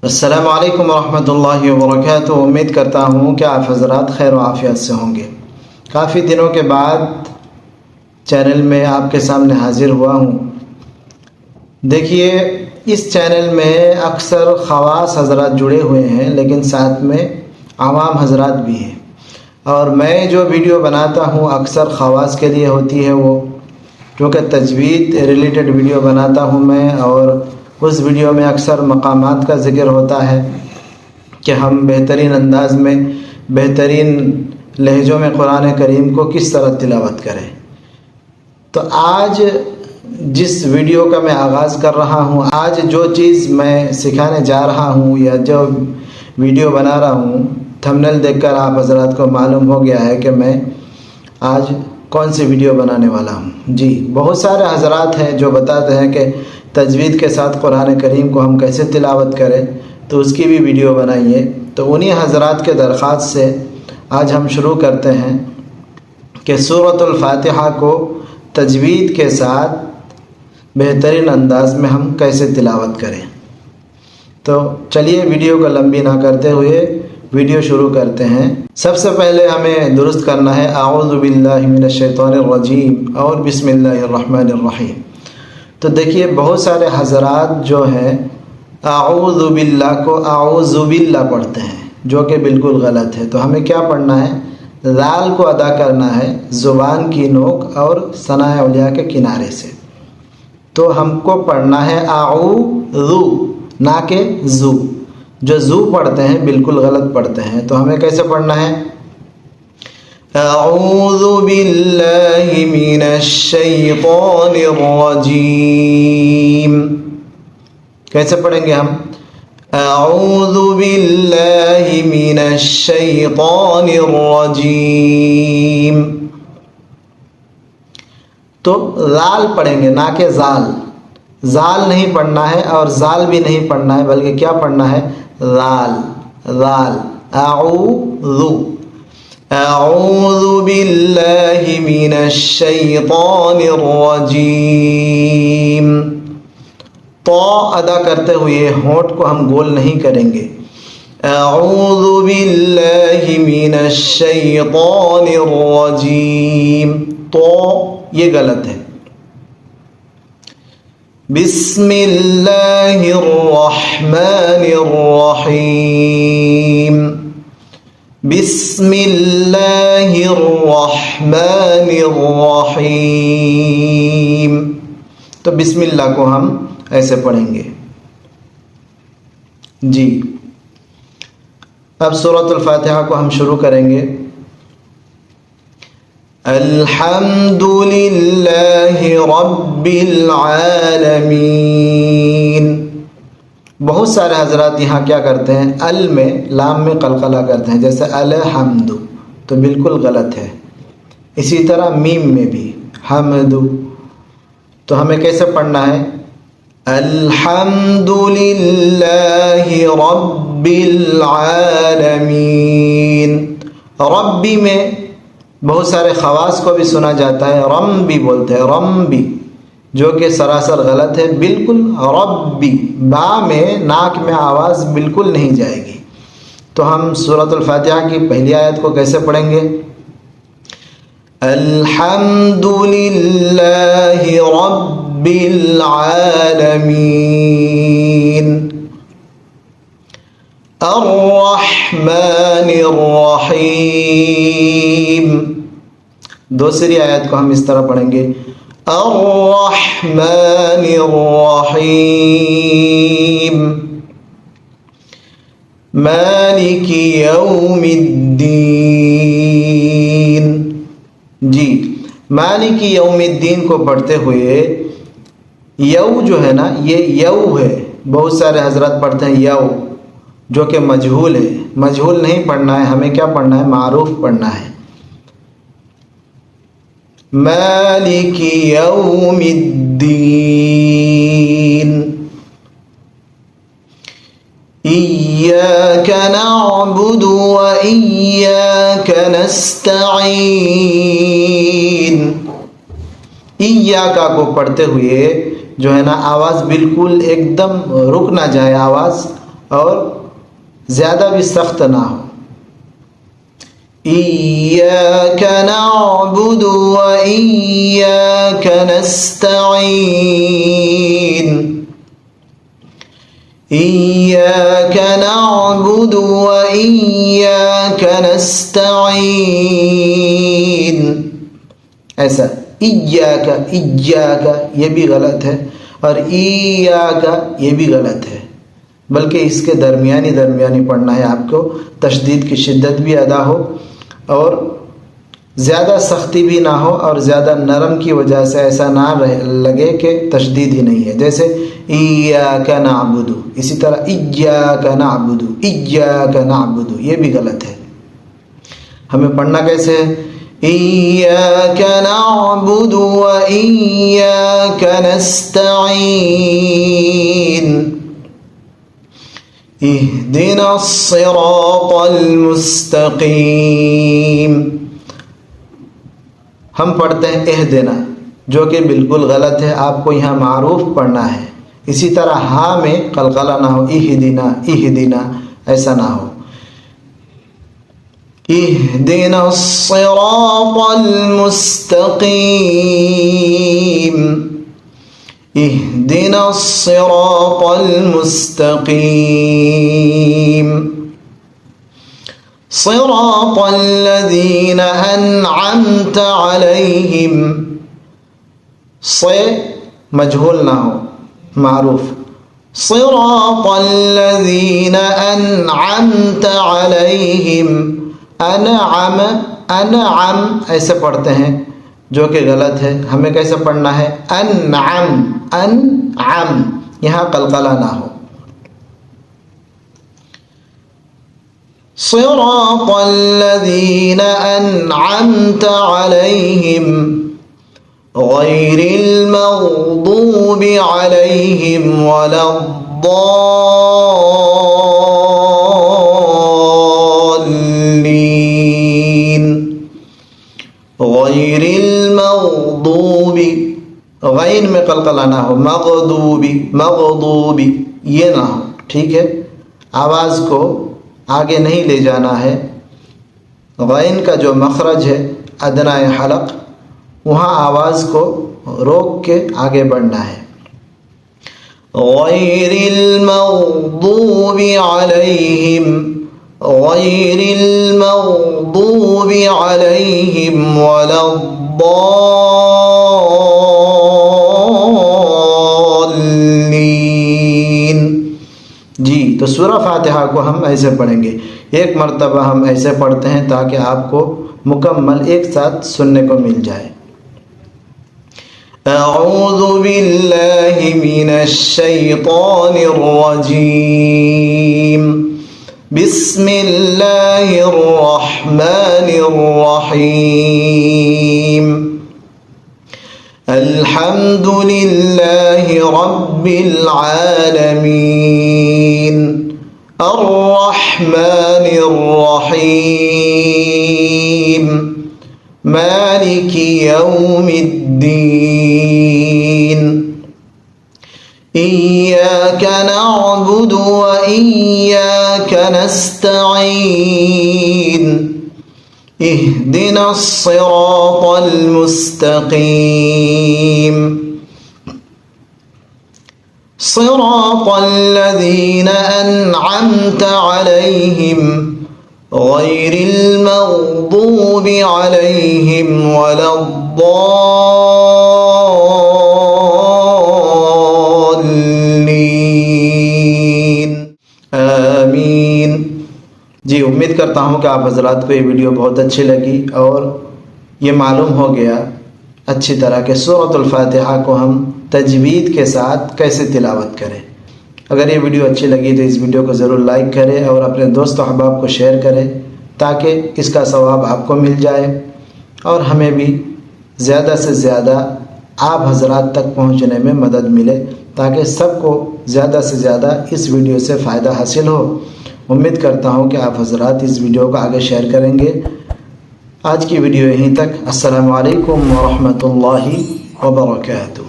السلام علیکم ورحمۃ اللہ وبرکاتہ۔ امید کرتا ہوں کہ آپ حضرات خیر و عافیت سے ہوں گے۔ کافی دنوں کے بعد چینل میں آپ کے سامنے حاضر ہوا ہوں۔ دیکھیے، اس چینل میں اکثر خواص حضرات جڑے ہوئے ہیں، لیکن ساتھ میں عوام حضرات بھی ہیں، اور میں جو ویڈیو بناتا ہوں اکثر خواص کے لیے ہوتی ہے، وہ کیونکہ تجوید ریلیٹڈ ویڈیو بناتا ہوں میں، اور اس ویڈیو میں اکثر مقامات کا ذکر ہوتا ہے کہ ہم بہترین انداز میں بہترین لہجوں میں قرآن کریم کو کس طرح تلاوت کریں۔ تو آج جس ویڈیو کا میں آغاز کر رہا ہوں، آج جو چیز میں سکھانے جا رہا ہوں یا جو ویڈیو بنا رہا ہوں، تھمبنیل دیکھ کر آپ حضرات کو معلوم ہو گیا ہے کہ میں آج کون سی ویڈیو بنانے والا ہوں۔ جی، بہت سارے حضرات ہیں جو بتاتے ہیں کہ تجوید کے ساتھ قرآن کریم کو ہم کیسے تلاوت کریں، تو اس کی بھی ویڈیو بنائیے۔ تو انہی حضرات کے درخواست سے آج ہم شروع کرتے ہیں کہ سورۃ الفاتحہ کو تجوید کے ساتھ بہترین انداز میں ہم کیسے تلاوت کریں۔ تو چلیے ویڈیو کو لمبی نہ کرتے ہوئے ویڈیو شروع کرتے ہیں۔ سب سے پہلے ہمیں درست کرنا ہے اعوذ باللہ من الشیطان الرجیم اور بسم اللہ الرحمن الرحیم۔ تو دیکھیے، بہت سارے حضرات جو ہیں اعوذ باللہ کو اعوذ باللہ پڑھتے ہیں، جو کہ بالکل غلط ہے۔ تو ہمیں کیا پڑھنا ہے؟ ذال کو ادا کرنا ہے زبان کی نوک اور ثناء اولیاء کے کنارے سے۔ تو ہم کو پڑھنا ہے اعوذ، نہ کہ زو۔ جو زو پڑھتے ہیں بالکل غلط پڑھتے ہیں۔ تو ہمیں کیسے پڑھنا ہے؟ اعوذ باللہ من الشیطان الرجیم۔ کیسے پڑھیں گے ہم؟ اعوذ باللہ من الشیطان الرجیم۔ تو ذال پڑھیں گے، نہ کہ زال۔ زال نہیں پڑھنا ہے اور زال بھی نہیں پڑھنا ہے، بلکہ کیا پڑھنا ہے؟ ذال، ذال۔ اعوذ، اعوذ باللہ من الشیطان الرجیم۔ تو ادا کرتے ہوئے ہونٹ کو ہم گول نہیں کریں گے۔ اعوذ باللہ من الشیطان الرجیم، تو یہ غلط ہے۔ بسم اللہ الرحمن الرحیم، بسم اللہ الرحمن الرحیم۔ تو بسم اللہ کو ہم ایسے پڑھیں گے۔ جی، اب سورۃ الفاتحہ کو ہم شروع کریں گے۔ الحمد للہ رب العالمین۔ بہت سارے حضرات یہاں کیا کرتے ہیں؟ ال میں، لام میں قلقلہ کرتے ہیں، جیسے الحمد، تو بالکل غلط ہے۔ اسی طرح میم میں بھی حمد۔ تو ہمیں کیسے پڑھنا ہے؟ الحمد للہ رب العالمین۔ ربی میں بہت سارے خواص کو بھی سنا جاتا ہے، رم بھی بولتے ہیں، رم بھی، جو کہ سراسر غلط ہے۔ بالکل ربی، با میں ناک میں آواز بالکل نہیں جائے گی۔ تو ہم سورۃ الفاتحہ کی پہلی آیت کو کیسے پڑھیں گے؟ الحمد للہ رب العالمین الرحمن الرحیم۔ دوسری آیت کو ہم اس طرح پڑھیں گے، الرحمن الرحیم مالک یوم الدین۔ جی، مالک یوم الدین کو پڑھتے ہوئے یو جو ہے نا، یہ یو ہے۔ بہت سارے حضرات پڑھتے ہیں یو، جو کہ مجہول ہے۔ مجہول نہیں پڑھنا ہے، ہمیں کیا پڑھنا ہے؟ معروف پڑھنا ہے۔ مالک یوم الدین ایاک نعبد و ایاک نستعین۔ ایاکا کو پڑھتے ہوئے جو ہے نا، آواز بالکل ایک دم رک نہ جائے، آواز اور زیادہ بھی سخت نہ ہو. إياك نعبد وإياك نستعين إياك نعبد وإياك نستعين. ایسا إياك یہ بھی غلط ہے اور إياك یہ بھی غلط ہے، بلکہ اس کے درمیانی پڑھنا ہے آپ کو. تشدید کی شدت بھی ادا ہو اور زیادہ سختی بھی نہ ہو اور زیادہ نرم کی وجہ سے ایسا نہ لگے کہ تشدید ہی نہیں ہے. جیسے ایاک نعبد، اسی طرح ایاک نعبد، ایاک نعبد یہ بھی غلط ہے. ہمیں پڑھنا کیسے ہے؟ ایاک نعبد و ایاک نستعین اہدنا الصراط المستقیم. ہم پڑھتے ہیں اہدنا، جو کہ بالکل غلط ہے. آپ کو یہاں معروف پڑھنا ہے. اسی طرح ہاں میں قلقلہ نہ ہو، اہدنا اہدنا ایسا نہ ہو. اہدنا الصراط المستقیم اہدنا الصراط المستقیم صراط الذین انعمت علیہم. مجہول نہ ہو، معروف. صراط الذین انعمت علیہم. انعم ایسے پڑھتے ہیں جو کہ غلط ہے. ہمیں کیسے پڑھنا ہے؟ انعم یہاں قلقلہ نہ ہو. صراط الذین انعمت علیہم غیر المغضوب علیہم ولا الضالین. غیر المغضوب، غین میں قلقلہ نہ ہو. مغضوبی یہ نہ ہو. ٹھیک ہے، آواز کو آگے نہیں لے جانا ہے. غین کا جو مخرج ہے ادنی حلق، وہاں آواز کو روک کے آگے بڑھنا ہے. غیر المغضوب علیہم غیر المغضوب علیہم ولا الضالین. جی، تو سورہ فاتحہ کو ہم ایسے پڑھیں گے. ایک مرتبہ ہم ایسے پڑھتے ہیں تاکہ آپ کو مکمل ایک ساتھ سننے کو مل جائے. اعوذ باللہ من الشیطان الرجیم. بسم اللہ الرحمن الرحیم. الحمد للہ رب العالمین الرحمن الرحیم مالک یوم الدین. ایاک نعبد و ایاک نستعین اہدنا الصراط المستقیم صراط الذین انعمت علیہم غیر المغضوب علیہم ولا الضالین. آمین. جی، امید کرتا ہوں کہ آپ حضرات کو یہ ویڈیو بہت اچھی لگی اور یہ معلوم ہو گیا اچھی طرح کہ سورۃ الفاتحہ کو ہم تجوید کے ساتھ کیسے تلاوت کریں. اگر یہ ویڈیو اچھی لگی تو اس ویڈیو کو ضرور لائک کریں اور اپنے دوست و احباب کو شیئر کریں تاکہ اس کا ثواب آپ کو مل جائے اور ہمیں بھی زیادہ سے زیادہ آپ حضرات تک پہنچنے میں مدد ملے تاکہ سب کو زیادہ سے زیادہ اس ویڈیو سے فائدہ حاصل ہو. امید کرتا ہوں کہ آپ حضرات اس ویڈیو کو آگے شیئر کریں گے. آج کی ویڈیو یہیں تک. السلام علیکم ورحمۃ اللہ وبرکاتہ.